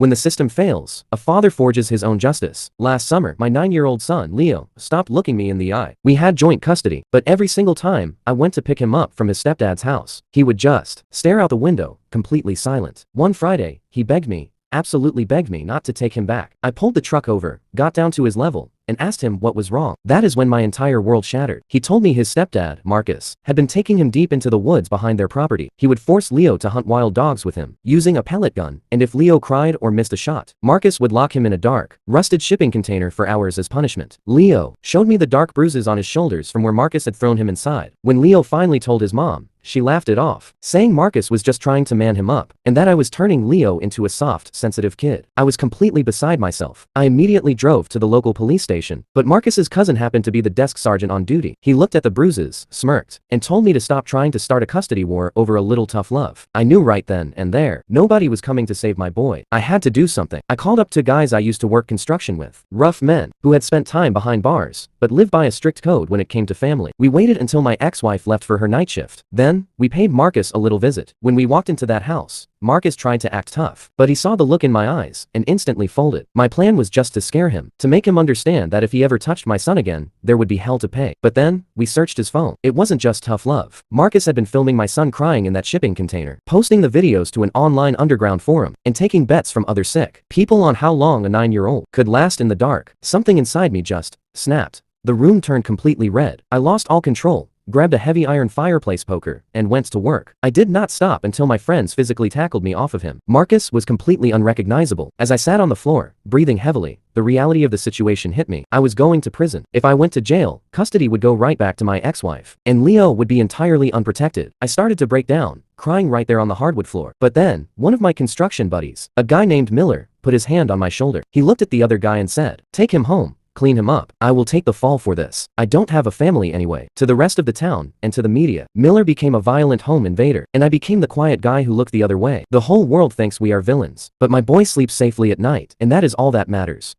When the system fails, a father forges his own justice. Last summer, my 9-year-old son, Leo, stopped looking me in the eye. We had joint custody, but every single time I went to pick him up from his stepdad's house, he would just stare out the window, completely silent. One Friday, he absolutely begged me not to take him back. I pulled the truck over, got down to his level, and asked him what was wrong. That is when my entire world shattered. He told me his stepdad, Marcus, had been taking him deep into the woods behind their property. He would force Leo to hunt wild dogs with him, using a pellet gun, and if Leo cried or missed a shot, Marcus would lock him in a dark, rusted shipping container for hours as punishment. Leo showed me the dark bruises on his shoulders from where Marcus had thrown him inside. When Leo finally told his mom, she laughed it off, saying Marcus was just trying to man him up, and that I was turning Leo into a soft, sensitive kid. I was completely beside myself. I immediately drove to the local police station, but Marcus's cousin happened to be the desk sergeant on duty. He looked at the bruises, smirked, and told me to stop trying to start a custody war over a little tough love. I knew right then and there, nobody was coming to save my boy. I had to do something. I called up 2 guys I used to work construction with, rough men, who had spent time behind bars, but lived by a strict code when it came to family. We waited until my ex-wife left for her night shift. Then, we paid Marcus a little visit. When we walked into that house, Marcus tried to act tough, but he saw the look in my eyes and instantly folded. My plan was just to scare him, to make him understand that if he ever touched my son again, there would be hell to pay. But then, we searched his phone. It wasn't just tough love. Marcus had been filming my son crying in that shipping container, posting the videos to an online underground forum, and taking bets from other sick people on how long a 9-year-old could last in the dark. Something inside me just snapped. The room turned completely red. I lost all control, grabbed a heavy iron fireplace poker, and went to work. I did not stop until my friends physically tackled me off of him. Marcus was completely unrecognizable. As I sat on the floor, breathing heavily, the reality of the situation hit me. I was going to prison. If I went to jail, custody would go right back to my ex-wife, and Leo would be entirely unprotected. I started to break down, crying right there on the hardwood floor. But then, one of my construction buddies, a guy named Miller, put his hand on my shoulder. He looked at the other guy and said, "Take him home. Clean him up. I will take the fall for this. I don't have a family anyway." To the rest of the town, and to the media, Miller became a violent home invader, and I became the quiet guy who looked the other way. The whole world thinks we are villains, but my boy sleeps safely at night, and that is all that matters.